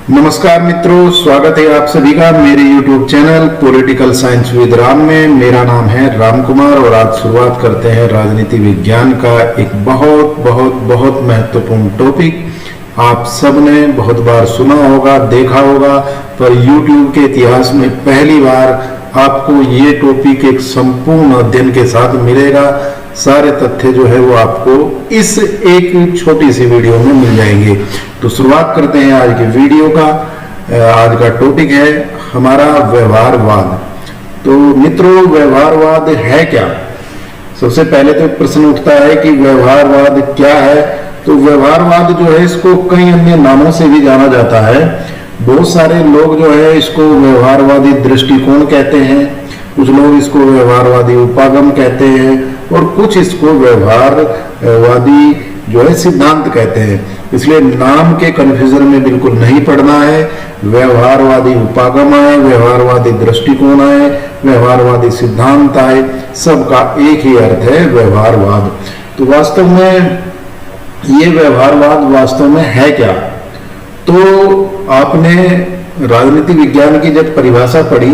नमस्कार मित्रों, स्वागत है आप सभी का मेरे YouTube channel political science with Ram में। मेरा नाम है राम कुमार और आज शुरुआत करते हैं राजनीति विज्ञान का एक बहुत बहुत बहुत महत्वपूर्ण टॉपिक। आप सबने बहुत बार सुना होगा, देखा होगा, पर YouTube के इतिहास में पहली बार आपको ये टॉपिक एक संपूर्ण अध्ययन के साथ मिलेगा। सारे तथ्य जो है वो आपको इस एक छोटी सी वीडियो में मिल जाएंगे। तो शुरुआत करते हैं आज के वीडियो का। आज का टॉपिक है हमारा व्यवहारवाद। तो मित्रों, व्यवहारवाद है क्या? सबसे पहले तो प्रश्न उठता है कि व्यवहारवाद क्या है। तो व्यवहारवाद जो है इसको कई अन्य नामों से भी जाना जाता है। बहुत सारे लोग जो है इसको व्यवहारवादी दृष्टिकोण कहते हैं, कुछ लोग इसको व्यवहारवादी उपागम कहते हैं और कुछ इसको व्यवहारवादी जो है सिद्धांत कहते हैं। इसलिए नाम के कंफ्यूजन में बिल्कुल नहीं पड़ना है। व्यवहारवादी उपागम आए, व्यवहारवादी दृष्टिकोण आए, व्यवहारवादी सिद्धांत आए, सबका एक ही अर्थ है व्यवहारवाद। तो वास्तव में ये व्यवहारवाद वास्तव में है क्या? तो आपने राजनीति विज्ञान की जब परिभाषा पढ़ी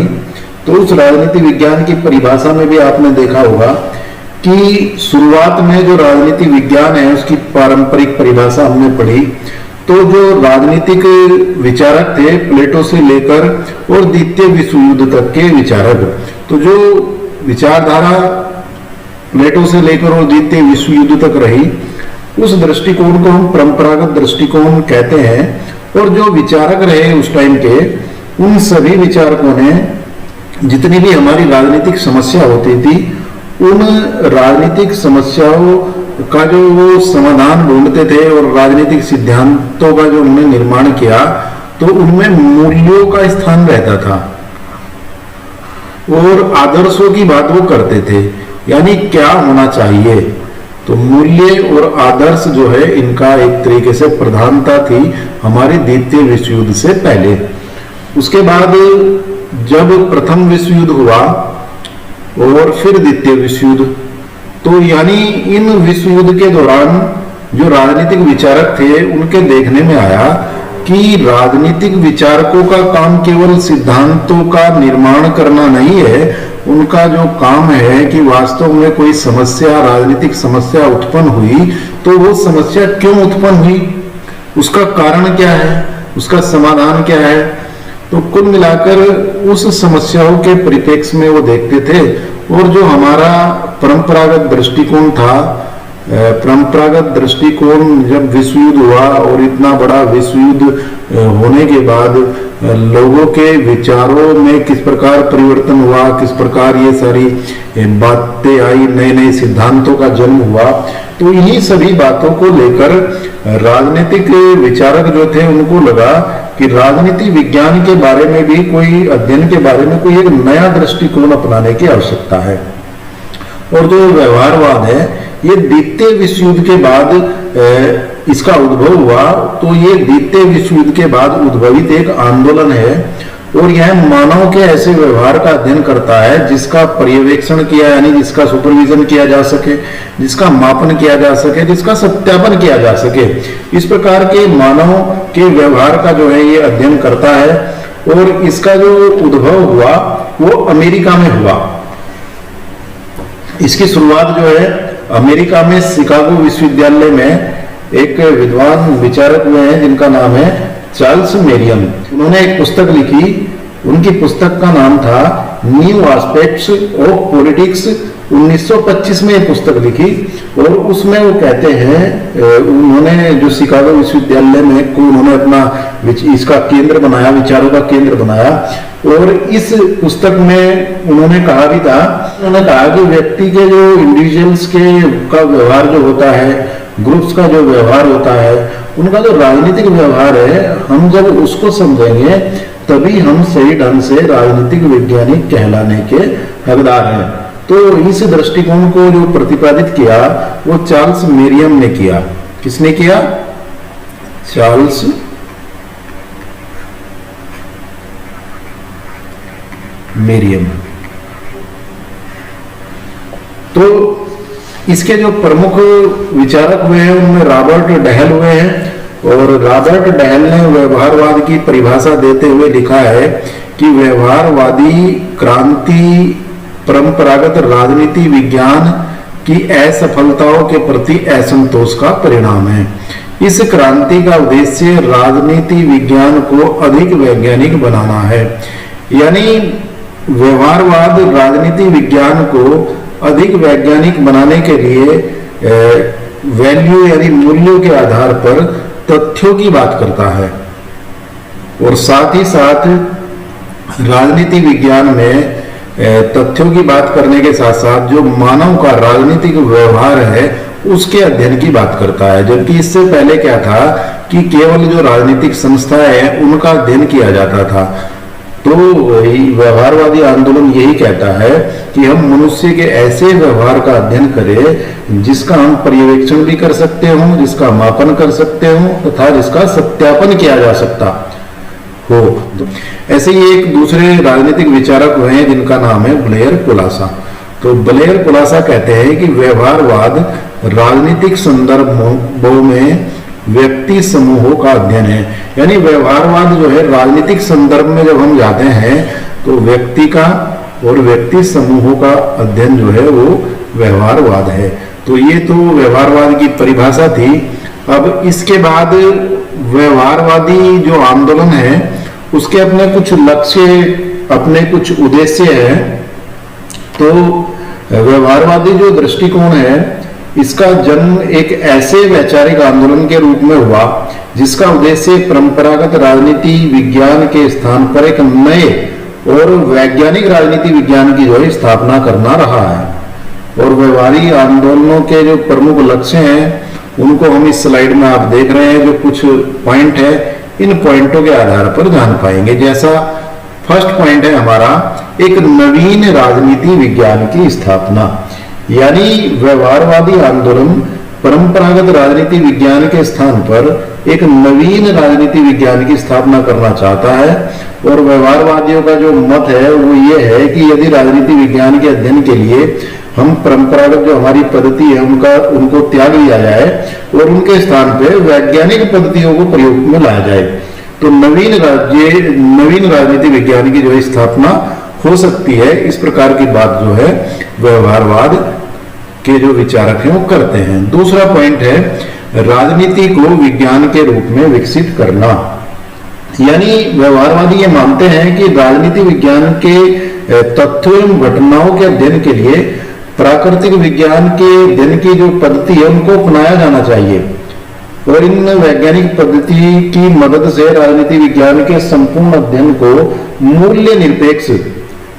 तो उस राजनीति विज्ञान की परिभाषा में भी आपने देखा होगा कि शुरुआत में जो राजनीति विज्ञान है उसकी पारंपरिक परिभाषा हमने पढ़ी। तो जो राजनीतिक विचारक थे प्लेटो से लेकर और द्वितीय विश्व युद्ध तक के विचारक, तो जो विचारधारा प्लेटो से लेकर और द्वितीय विश्व युद्ध तक रही उस दृष्टिकोण को हम परंपरागत दृष्टिकोण कहते हैं। और जो विचारक रहे उस टाइम के, उन सभी विचारकों ने जितनी भी हमारी राजनीतिक समस्या होती थी उन राजनीतिक समस्याओं का जो वो समाधान ढूंढते थे और राजनीतिक सिद्धांतों का जो उन्होंने निर्माण किया तो उनमें मूल्यों का स्थान रहता था और आदर्शों की बात वो करते थे, यानी क्या होना चाहिए। तो मूल्य और आदर्श जो है इनका एक तरीके से प्रधानता थी हमारे द्वितीय विश्व युद्ध से पहले। उसके बाद जब प्रथम विश्व युद्ध हुआ और फिर द्वितीय विश्व युद्ध, तो यानी इन विश्व युद्ध के दौरान जो राजनीतिक विचारक थे उनके देखने में आया कि राजनीतिक विचारकों का काम केवल सिद्धांतों का निर्माण करना नहीं है। उनका जो काम है कि वास्तव में कोई समस्या, राजनीतिक समस्या उत्पन्न हुई तो वो समस्या क्यों उत्पन्न हुई, उसका कारण क्या है, उसका समाधान क्या है। तो कुल मिलाकर उस समस्याओं के परिप्रेक्ष्य में वो देखते थे। और जो हमारा परंपरागत दृष्टिकोण था, परंपरागत दृष्टिकोण जब विश्व युद्ध हुआ और इतना बड़ा विश्व युद्ध होने के बाद लोगों के विचारों में किस प्रकार परिवर्तन हुआ, किस प्रकार ये सारी बातें आई, नए नए सिद्धांतों का जन्म हुआ, तो इन्हीं सभी बातों को लेकर राजनीतिक विचारक जो थे उनको लगा कि राजनीति विज्ञान के बारे में भी कोई अध्ययन के बारे में कोई एक नया दृष्टिकोण अपनाने की आवश्यकता है। और जो व्यवहारवाद है ये द्वितीय विश्व युद्ध के बाद इसका उद्भव हुआ। तो ये द्वितीय विश्व युद्ध के बाद उद्भवित एक आंदोलन है और यह मानव के ऐसे व्यवहार का अध्ययन करता है जिसका पर्यवेक्षण किया, यानी जिसका सुपरविजन किया जा सके, जिसका मापन किया जा सके, जिसका सत्यापन किया जा सके। इस प्रकार के मानव के व्यवहार का जो है ये अध्ययन करता है। और इसका जो उद्भव हुआ वो अमेरिका में हुआ। इसकी शुरुआत जो है अमेरिका में शिकागो विश्वविद्यालय में एक विद्वान विचारक हुए हैं जिनका नाम है चार्ल्स मेरियम। उन्होंने एक पुस्तक लिखी, उनकी पुस्तक का नाम था न्यू एस्पेक्ट्स ऑफ पॉलिटिक्स। 1925 में एक पुस्तक लिखी और उसमें वो कहते हैं, उन्होंने जो शिकागो विश्वविद्यालय में को उन्होंने अपना इसका केंद्र बनाया, विचारों का केंद्र बनाया। और इस पुस्तक में उन्होंने कहा भी था, उन्होंने कहा कि व्यक्ति के जो इंडिविजुअल्स के का व्यवहार जो होता है, ग्रुप्स का जो व्यवहार होता है, उनका जो राजनीतिक व्यवहार है, हम जब उसको समझेंगे तभी हम सही ढंग से राजनीतिक वैज्ञानिक कहलाने के हकदार हैं। तो इस दृष्टिकोण को जो प्रतिपादित किया वो चार्ल्स मेरियम ने किया। किसने किया? चार्ल्स मेरियम। तो इसके जो प्रमुख विचारक हुए हैं उनमें रॉबर्ट डहल हुए हैं और रॉबर्ट डहल ने व्यवहारवाद की परिभाषा देते हुए लिखा है कि व्यवहारवादी क्रांति परंपरागत राजनीति विज्ञान की असफलताओं के प्रति असंतोष का परिणाम है। इस क्रांति का उद्देश्य राजनीति विज्ञान को अधिक वैज्ञानिक बनाना है। यानी व्यवहारवाद राजनीति विज्ञान को अधिक वैज्ञानिक बनाने के लिए वैल्यू यानी मूल्यों के आधार पर तथ्यों की बात करता है, और साथ ही साथ राजनीति विज्ञान में तथ्यों की बात करने के साथ साथ जो मानव का राजनीतिक व्यवहार है उसके अध्ययन की बात करता है। जबकि इससे पहले क्या था कि केवल जो राजनीतिक संस्थाएं हैं उनका अध्ययन किया जाता था। तो व्यवहारवादी आंदोलन यही कहता है कि हम मनुष्य के ऐसे व्यवहार का अध्ययन करें जिसका हम पर्यवेक्षण भी कर सकते हो, जिसका मापन कर सकते हो तथा जिसका सत्यापन किया जा सकता हो। ऐसे ही एक दूसरे राजनीतिक विचारक हुए जिनका नाम है ब्लेयर पुलासा। तो ब्लेयर पुलासा कहते हैं कि व्यवहारवाद राजनीतिक संदर्भों में व्यक्ति समूहों का अध्ययन है। यानी व्यवहारवाद जो है राजनीतिक संदर्भ में जब हम जाते हैं तो व्यक्ति का और व्यक्ति समूहों का अध्ययन जो है वो व्यवहारवाद है। तो ये तो व्यवहारवाद की परिभाषा थी। अब इसके बाद व्यवहारवादी जो आंदोलन है उसके अपने कुछ लक्ष्य, अपने कुछ उद्देश्य हैं। तो व्यवहारवादी जो दृष्टिकोण है इसका जन्म एक ऐसे वैचारिक आंदोलन के रूप में हुआ जिसका उद्देश्य परंपरागत राजनीति विज्ञान के स्थान पर एक नए और वैज्ञानिक राजनीति विज्ञान की जो है स्थापना करना रहा है। और व्यवहारिक आंदोलनों के जो प्रमुख लक्ष्य हैं उनको हम इस स्लाइड में आप देख रहे हैं। जो कुछ पॉइंट है इन पॉइंटों के आधार पर जान पाएंगे। जैसा फर्स्ट पॉइंट है हमारा एक नवीन राजनीति विज्ञान की स्थापना। यानी व्यवहारवादी आंदोलन परंपरागत राजनीति विज्ञान के स्थान पर एक नवीन राजनीति विज्ञान की स्थापना करना चाहता है। और व्यवहारवादियों का जो मत है वो ये है कि यदि राजनीति विज्ञान के अध्ययन के लिए हम परंपरागत जो हमारी पद्धति है उनको त्याग लिया जाए और उनके स्थान पे वैज्ञानिक पद्धतियों को प्रयोग में लाया जाए तो नवीन राजनीति विज्ञान की जो स्थापना हो सकती है। इस प्रकार की बात जो है व्यवहारवाद के जो विचारक हैं वो करते हैं। दूसरा पॉइंट है राजनीति को विज्ञान के रूप में विकसित करना। यानी व्यवहारवादी ये मानते हैं कि राजनीति विज्ञान के तथ्यों एवं घटनाओं के अध्ययन के लिए प्राकृतिक विज्ञान के अध्ययन की जो पद्धति है उनको अपनाया जाना चाहिए और इन वैज्ञानिक पद्धति की मदद से राजनीति विज्ञान के संपूर्ण अध्ययन को मूल्य निरपेक्ष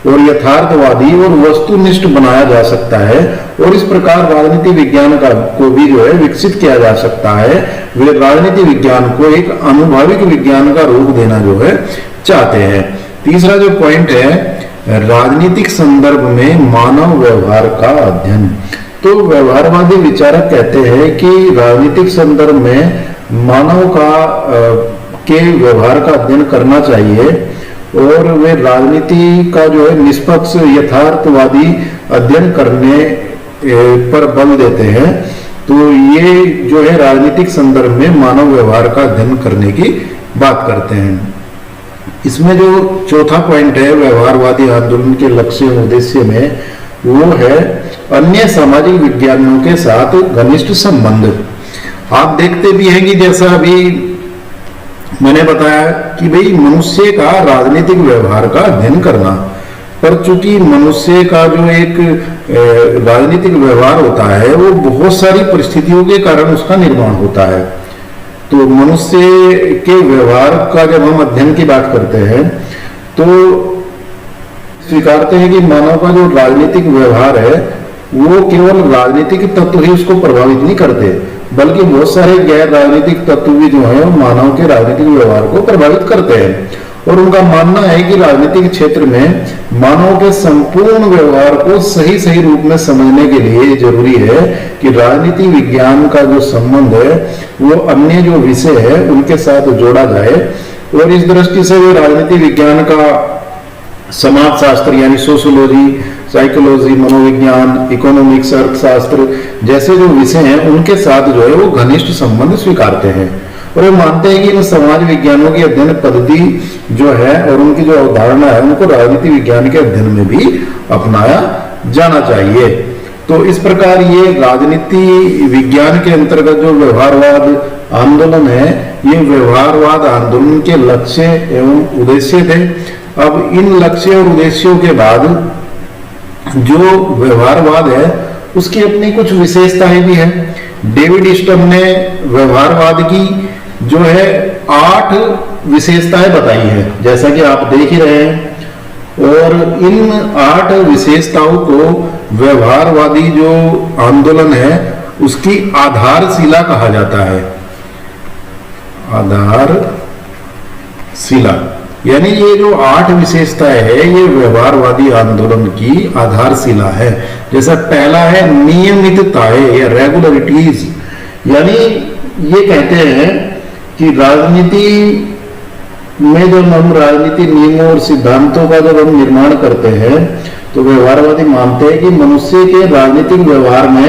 और यथार्थवादी और वस्तुनिष्ठ बनाया जा सकता है। और इस प्रकार राजनीति विज्ञान को भी जो है विकसित किया जा सकता है। वे राजनीति विज्ञान को एक अनुभाविक विज्ञान का रूप देना जो है चाहते हैं। तीसरा जो पॉइंट है राजनीतिक संदर्भ में मानव व्यवहार का अध्ययन। तो व्यवहारवादी विचारक कहते हैं कि राजनीतिक संदर्भ में मानव के व्यवहार का अध्ययन करना चाहिए और वे राजनीति का जो है निष्पक्ष यथार्थवादी अध्ययन करने पर बल देते हैं। तो ये जो है राजनीतिक संदर्भ में मानव व्यवहार का अध्ययन करने की बात करते हैं। इसमें जो चौथा पॉइंट है व्यवहारवादी आंदोलन के लक्ष्य उद्देश्य में वो है अन्य सामाजिक विज्ञानों के साथ घनिष्ठ संबंध। आप देखते भी हैं कि जैसा अभी मैंने बताया कि भाई मनुष्य का राजनीतिक व्यवहार का अध्ययन करना, पर चूंकि मनुष्य का जो एक राजनीतिक व्यवहार होता है वो बहुत सारी परिस्थितियों के कारण उसका निर्माण होता है। तो मनुष्य के व्यवहार का जब हम अध्ययन की बात करते हैं तो स्वीकारते हैं कि मानव का जो राजनीतिक व्यवहार है वो केवल राजनीतिक तत्व ही उसको प्रभावित नहीं करते बल्कि बहुत सारे गैर राजनीतिक तत्व भी जो है मानव के राजनीतिक व्यवहार को प्रभावित करते हैं। और उनका मानना है कि राजनीतिक क्षेत्र में मानव के संपूर्ण व्यवहार को सही रूप में समझने के लिए जरूरी है कि राजनीति विज्ञान का जो संबंध है वो अन्य जो विषय है उनके साथ जोड़ा जाए। और इस दृष्टि से वो राजनीति विज्ञान का समाजशास्त्र यानी सोशियोलॉजी, साइकोलॉजी, मनोविज्ञान, इकोनॉमिक्स, अर्थशास्त्र जैसे जो विषय हैं उनके साथ जो है वो घनिष्ठ संबंध स्वीकारते हैं। और वो मानते हैं कि इन समाज विज्ञानों की अध्ययन पद्धति जो है और उनकी जो अवधारणा है उनको राजनीति विज्ञान के अध्ययन में भी अपनाया जाना चाहिए। तो इस प्रकार ये राजनीति विज्ञान के अंतर्गत जो व्यवहारवाद आंदोलन है, ये व्यवहारवाद आंदोलन के लक्ष्य एवं उद्देश्य थे। अब इन लक्ष्य और उद्देश्यों के बाद जो व्यवहारवाद है उसकी अपनी कुछ विशेषताएं भी हैं। डेविड स्टम ने व्यवहारवाद की जो है 8 विशेषताएं बताई है, जैसा कि आप देख ही रहे हैं। और इन 8 विशेषताओं को व्यवहारवादी जो आंदोलन है उसकी आधारशिला कहा जाता है। आधारशिला यानी ये जो 8 विशेषताएं है ये व्यवहारवादी आंदोलन की आधारशिला है। जैसा पहला है नियमितताएं या रेगुलरिटीज, यानी ये कहते हैं कि राजनीति में जब हम राजनीति नियमों और सिद्धांतों का जब हम निर्माण करते हैं तो व्यवहारवादी मानते हैं कि मनुष्य के राजनीतिक व्यवहार में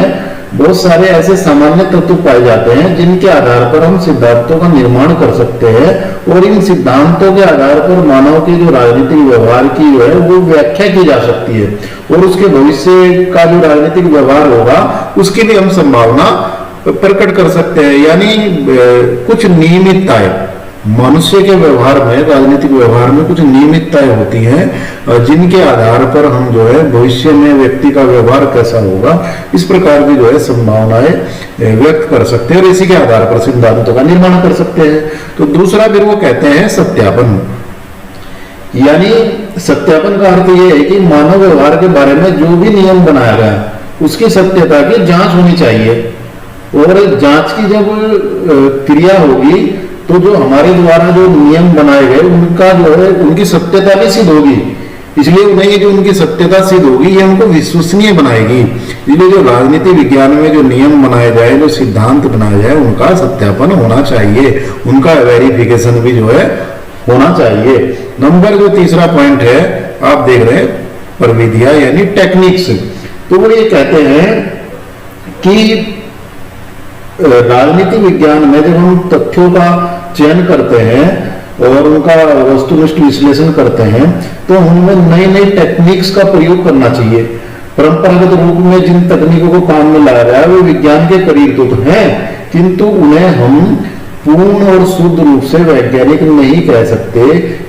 बहुत सारे ऐसे सामान्य तत्व पाए जाते हैं जिनके आधार पर हम सिद्धांतों का निर्माण कर सकते हैं और इन सिद्धांतों के आधार पर मानव के जो राजनीतिक व्यवहार की है वो व्याख्या की जा सकती है और उसके भविष्य का जो राजनीतिक व्यवहार होगा उसकी भी हम संभावना प्रकट कर सकते हैं। यानी कुछ नियमितताएं मनुष्य के व्यवहार में, राजनीतिक व्यवहार में कुछ नियमितताएं होती हैं जिनके आधार पर हम जो है भविष्य में व्यक्ति का व्यवहार कैसा होगा इस प्रकार की जो है संभावनाएं व्यक्त कर सकते हैं और इसी के आधार पर सिद्धांतों का निर्माण कर सकते हैं। तो दूसरा फिर वो कहते हैं सत्यापन, यानी सत्यापन का अर्थ ये है कि मानव व्यवहार के बारे में जो भी नियम बनाया गया उसकी सत्यता की जांच होनी चाहिए और जांच की जब क्रिया होगी तो जो हमारे द्वारा जो नियम बनाए गए उनका जो है उनकी सत्यता भी सिद्ध होगी। इसलिए उन्हें ये जो उनकी सत्यता सिद्ध होगी ये उनको विश्वसनीय बनाएगी। इसलिए जो राजनीति विज्ञान में जो नियम बनाए जाए, जो सिद्धांत बनाए जाए, उनका सत्यापन होना चाहिए, उनका वेरिफिकेशन भी जो है होना चाहिए। नंबर जो तीसरा पॉइंट है आप देख रहे हैं प्रविधियां यानी टेक्निक्स। तो वो ये कहते हैं कि राजनीति विज्ञान में जब हम तथ्यों का चयन करते हैं और उनका वस्तुनिष्ठ विश्लेषण करते हैं तो उनमें नई नई टेक्निक्स का प्रयोग करना चाहिए। परंपरागत रूप में जिन तकनीकों को काम में लाया गया है वो विज्ञान के करीब तो हैं, किंतु उन्हें हम पूर्ण और शुद्ध रूप से वैज्ञानिक नहीं कह सकते।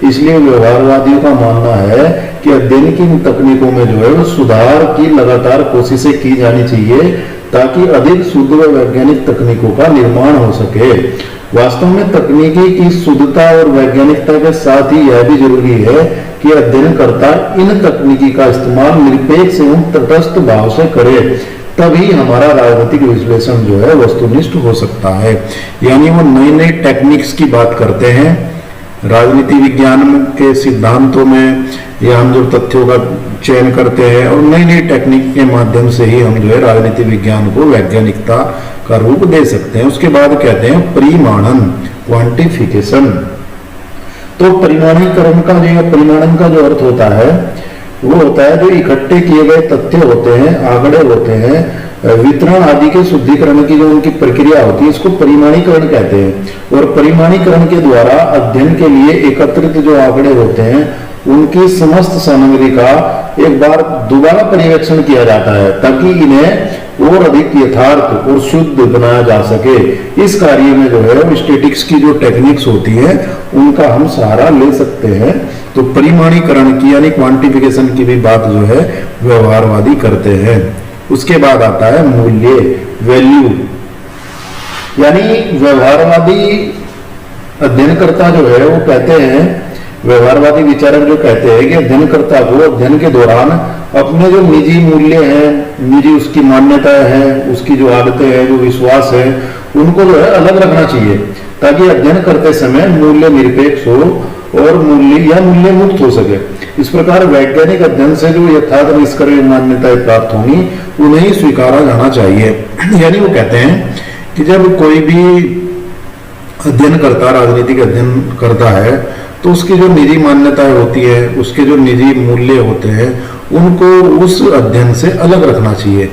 इसलिए व्यवहारवादियों का मानना है कि अध्ययन की इन तकनीकों में जो है वो सुधार की लगातार कोशिशें की जानी चाहिए ताकि अधिक शुद्ध व वैज्ञानिक तकनीकों का निर्माण हो सके। वास्तव में तकनीकी की शुद्धता और वैज्ञानिकता के साथ ही यह भी जरूरी है कि अध्ययनकर्ता इन तकनीकी का इस्तेमाल निरपेक्ष एवं तटस्थ भाव से करे, तभी हमारा राजनीतिक विश्लेषण जो है वस्तुनिष्ठ हो सकता है। यानी वो नई नई टेक्निक्स की बात करते हैं राजनीति विज्ञान के सिद्धांतों में, या हम जो तथ्यों का चयन करते हैं और नई नई टेक्निक के माध्यम से ही हम जो है राजनीति विज्ञान को वैज्ञानिकता का रूप दे सकते हैं। उसके बाद कहते हैं परिमाणन, क्वांटिफिकेशन। तो परिमाणीकरण का परिमाणन का जो अर्थ होता है वो होता है जो इकट्ठे किए गए तथ्य होते हैं, आंकड़े होते हैं, वितरण आदि के शुद्धिकरण की जो उनकी प्रक्रिया होती है इसको परिमाणीकरण कहते हैं। और परिमाणीकरण के द्वारा अध्ययन के लिए एकत्रित जो आंकड़े होते हैं उनकी समस्त सामग्री का एक बार दोबारा पर्यवेक्षण किया जाता है ताकि इन्हें और अधिक यथार्थ और शुद्ध बनाया जा सके। इस कार्य में जो है स्टैटिस्टिक्स की जो टेक्निक्स होती है उनका हम सहारा ले सकते हैं। तो परिमाणीकरण की यानी क्वांटिफिकेशन की भी बात जो है व्यवहारवादी करते हैं। उसके बाद आता है मूल्य, वैल्यू, यानी व्यवहारवादी अध्ययनकर्ता जो है वो कहते हैं, व्यवहारवादी विचारक जो कहते हैं कि अध्ययनकर्ता को अध्ययन के दौरान अपने जो निजी मूल्य हैं, निजी उसकी मान्यता है, उसकी जो आदतें हैं, जो विश्वास है, उनको जो है अलग रखना चाहिए ताकि अध्ययन करते समय मूल्य निरपेक्ष हो और मूल्य मुक्त हो सके। इस प्रकार वैज्ञानिक अध्ययन से जो यथार्थ निष्कर्ष मान्यताएं प्राप्त होंगी उन्हें स्वीकारा जाना चाहिए। यानी वो कहते हैं कि जब कोई भी अध्ययन करता, राजनीतिक अध्ययन करता है तो उसकी जो निजी मान्यताएं होती है, उसके जो निजी मूल्य होते हैं उनको उस अध्ययन से अलग रखना चाहिए।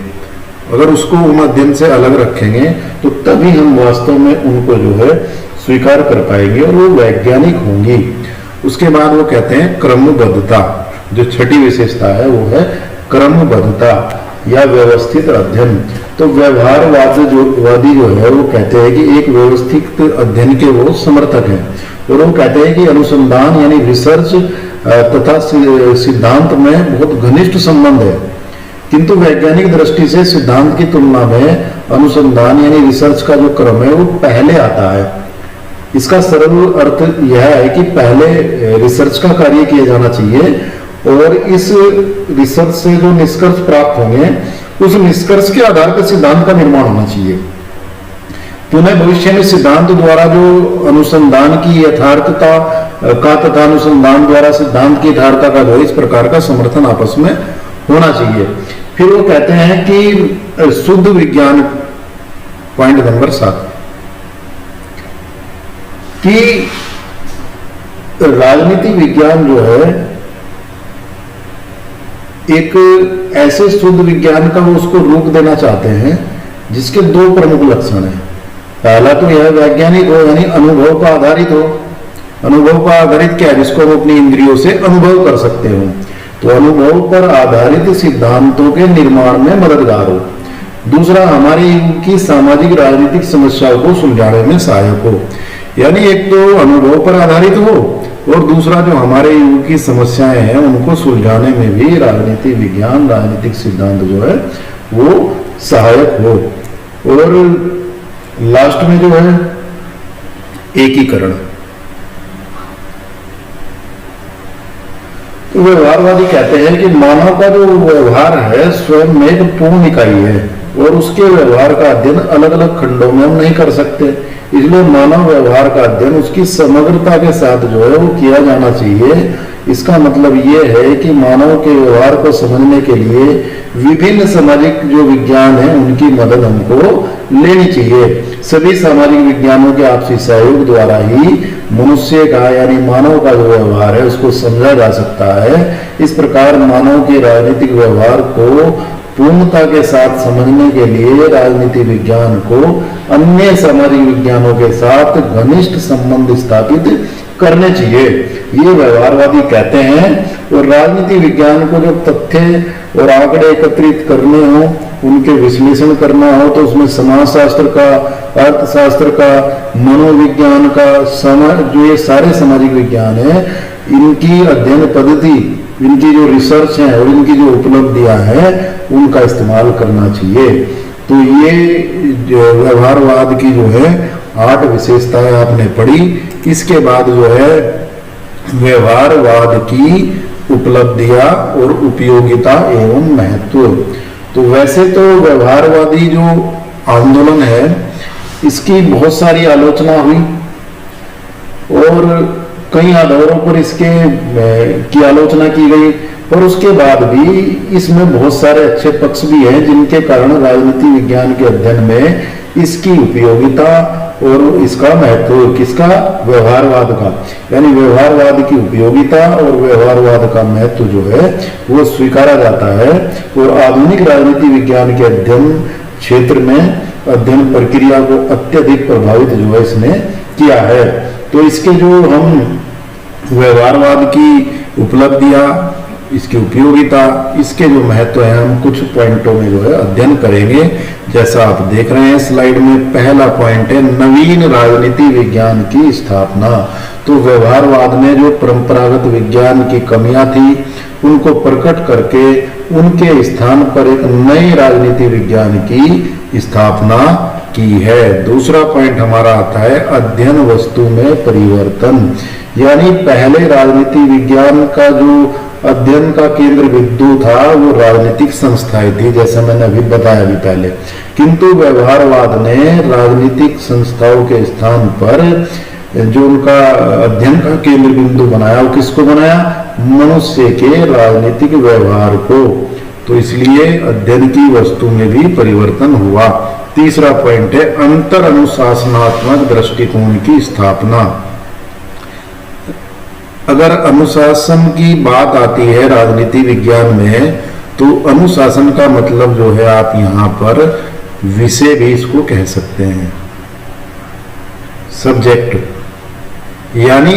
अगर उसको उन अध्ययन से अलग रखेंगे तो तभी हम वास्तव में उनको जो है स्वीकार कर पाएंगे और वो वैज्ञानिक होंगी। उसके बाद वो कहते हैं क्रमबद्धता, जो छठी विशेषता है वो है क्रमबद्धता या व्यवस्थित अध्ययन। तो व्यवहारवादी जो है वो कहते हैं कि एक व्यवस्थित अध्ययन के वो समर्थक हैं, और वो कहते हैं कि अनुसंधान यानी रिसर्च तथा सिद्धांत में बहुत घनिष्ठ संबंध है, किंतु वैज्ञानिक दृष्टि से सिद्धांत की तुलना में अनुसंधान यानी रिसर्च का जो क्रम है वो पहले आता है। इसका सरल अर्थ यह है कि पहले रिसर्च का कार्य किया जाना चाहिए और इस रिसर्च से जो निष्कर्ष प्राप्त होंगे उस निष्कर्ष के आधार पर सिद्धांत का निर्माण होना चाहिए। पुनः भविष्य में सिद्धांत द्वारा जो अनुसंधान की यथार्थता का तथा अनुसंधान द्वारा सिद्धांत की यथार्थता का जो इस प्रकार का समर्थन आपस में होना चाहिए। फिर वो कहते हैं कि शुद्ध विज्ञान, पॉइंट नंबर 7, कि राजनीति विज्ञान जो है एक ऐसे शुद्ध विज्ञान का वो उसको रूप देना चाहते हैं जिसके दो प्रमुख लक्षण हैं। पहला तो यह वैज्ञानिक हो यानी अनुभव पर आधारित हो। अनुभव पर आधारित क्या है? जिसको हम अपनी इंद्रियों से अनुभव कर सकते हो। तो अनुभव पर आधारित सिद्धांतों के निर्माण में मददगार हो। दूसरा, हमारे युग की सामाजिक राजनीतिक समस्याओं को सुलझाने में सहायक हो। यानी एक तो अनुभव पर आधारित हो और दूसरा जो हमारे युग की समस्याएं हैं उनको सुलझाने में भी राजनीति विज्ञान, राजनीतिक सिद्धांत जो है वो सहायक हो। और लास्ट में जो है एकीकरण। व्यवहारवादी कहते हैं कि मानव का जो व्यवहार है स्वयं में एक पूर्ण इकाई है और उसके व्यवहार का अध्ययन अलग अलग खंडों में हम नहीं कर सकते। इसलिए मानव व्यवहार का अध्ययन उसकी समग्रता के साथ जो है वो किया जाना चाहिए। इसका मतलब ये है कि मानव के व्यवहार को समझने के लिए विभिन्न सामाजिक जो विज्ञान है उनकी मदद हमको लेनी चाहिए। सभी सामाजिक विज्ञानों के आपसी सहयोग द्वारा ही मनुष्य का यानी मानव का जो व्यवहार है उसको समझा जा सकता है। इस प्रकार मानव के राजनीतिक व्यवहार को पूर्णता के साथ समझने के लिए राजनीति विज्ञान को अन्य सामाजिक विज्ञानों के साथ घनिष्ठ संबंध स्थापित करने चाहिए, ये व्यवहारवादी कहते हैं। और राजनीति विज्ञान को जब तथ्य और आंकड़े एकत्रित करने हो, उनके विश्लेषण करना हो, तो उसमें समाजशास्त्र का, अर्थशास्त्र का, मनोविज्ञान का, जो ये सारे सामाजिक विज्ञान है इनकी अध्ययन पद्धति, इनकी जो रिसर्च है और इनकी जो उपलब्धियां हैं उनका इस्तेमाल करना चाहिए। तो ये जो व्यवहारवाद की जो है 8 विशेषताएं आपने पढ़ी। इसके बाद जो है व्यवहारवाद की उपलब्धियां और उपयोगिता एवं महत्व। तो वैसे तो व्यवहारवादी जो आंदोलन है इसकी बहुत सारी आलोचना हुई और कई आधारों पर इसके की आलोचना की गई, और उसके बाद भी इसमें बहुत सारे अच्छे पक्ष भी हैं जिनके कारण राजनीति विज्ञान के अध्ययन में इसकी उपयोगिता और इसका महत्व, किसका? व्यवहारवाद का, यानी व्यवहारवाद की उपयोगिता और व्यवहारवाद का महत्व जो है वो स्वीकारा जाता है। और आधुनिक राजनीति विज्ञान के अध्ययन क्षेत्र में अध्ययन प्रक्रिया को अत्यधिक प्रभावित जो है इसने किया है। तो इसके जो हम व्यवहारवाद की उपलब्धियां, इसकी उपयोगिता, इसके जो महत्व है हम कुछ पॉइंटों में जो है अध्ययन करेंगे। जैसा आप देख रहे हैं स्लाइड में, पहला पॉइंट है नवीन राजनीति विज्ञान की स्थापना। तो व्यवहारवाद में जो परंपरागत विज्ञान की कमियां थी उनको प्रकट करके उनके स्थान पर एक नई राजनीति विज्ञान की स्थापना की है। दूसरा पॉइंट हमारा आता है अध्ययन वस्तु में परिवर्तन, यानी पहले राजनीति विज्ञान का जो अध्ययन का केंद्र बिंदु था वो राजनीतिक संस्थाएं थी, जैसा मैंने अभी बताया अभी पहले। किंतु व्यवहारवाद ने राजनीतिक संस्थाओं के स्थान पर जो उनका अध्ययन का केंद्र बिंदु बनाया, वो किसको बनाया? मनुष्य के राजनीतिक व्यवहार को। तो इसलिए अध्ययन की वस्तु में भी परिवर्तन हुआ। तीसरा पॉइंट है अंतर अनुशासनात्मक दृष्टिकोण की स्थापना। अगर अनुशासन की बात आती है राजनीति विज्ञान में, तो अनुशासन का मतलब जो है आप यहाँ पर विषय भी इसको कह सकते हैं। सब्जेक्ट यानी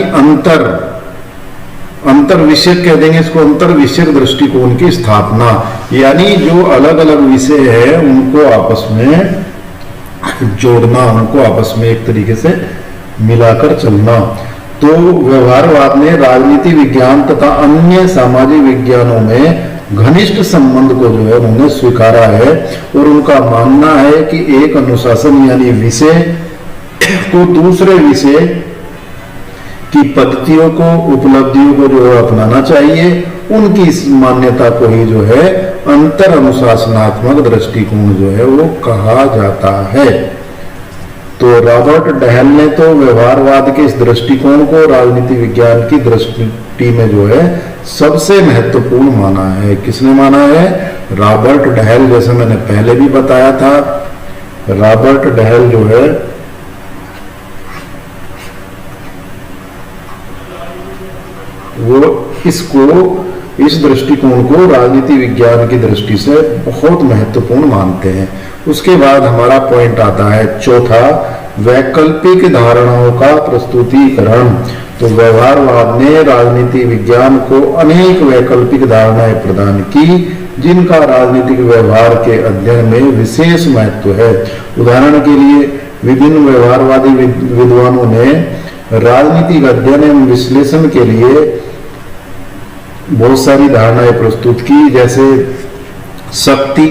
अंतर विषय कह देंगे इसको, अंतर विषयक दृष्टिकोण की स्थापना, यानी जो अलग अलग विषय है उनको आपस में जोड़ना, उनको आपस में एक तरीके से मिलाकर चलना। तो व्यवहारवाद ने राजनीति विज्ञान तथा अन्य सामाजिक विज्ञानों में घनिष्ठ संबंध को जो है उन्होंने स्वीकारा है, और उनका मानना है कि एक अनुशासन यानी विषय को दूसरे विषय की पद्धतियों को, उपलब्धियों को जो है अपनाना चाहिए। उनकी इस मान्यता को ही जो है अंतर अनुशासनात्मक दृष्टिकोण जो है वो कहा जाता है। तो रॉबर्ट डहल ने तो व्यवहारवाद के इस दृष्टिकोण को राजनीति विज्ञान की दृष्टि में जो है सबसे महत्वपूर्ण माना है। किसने माना है? Robert Dahl. जैसे मैंने पहले भी बताया था, रॉबर्ट डहल जो है वो इस दृष्टिकोण को राजनीति विज्ञान की दृष्टि से बहुत महत्वपूर्ण मानते हैं। उसके बाद हमारा पॉइंट आता है चौथा, वैकल्पिक धारणाओं का प्रस्तुतिकरण। तो व्यवहारवाद ने राजनीति विज्ञान को अनेक वैकल्पिक धारणाएं प्रदान की जिनका राजनीतिक व्यवहार के अध्ययन में विशेष महत्व है। उदाहरण के लिए विभिन्न व्यवहारवादी विद्वानों ने राजनीतिक अध्ययन एवं विश्लेषण के लिए बहुत सारी धारणाएं प्रस्तुत की, जैसे शक्ति,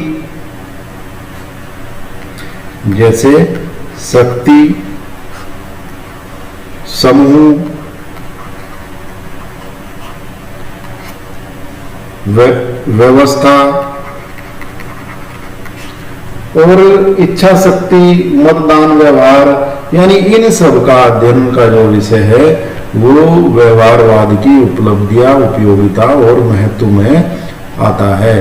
समूह, व्यवस्था और इच्छा शक्ति, मतदान व्यवहार, यानी इन सब का अध्ययन का जो विषय है वो व्यवहारवाद की उपलब्धियां, उपयोगिता और महत्व में आता है।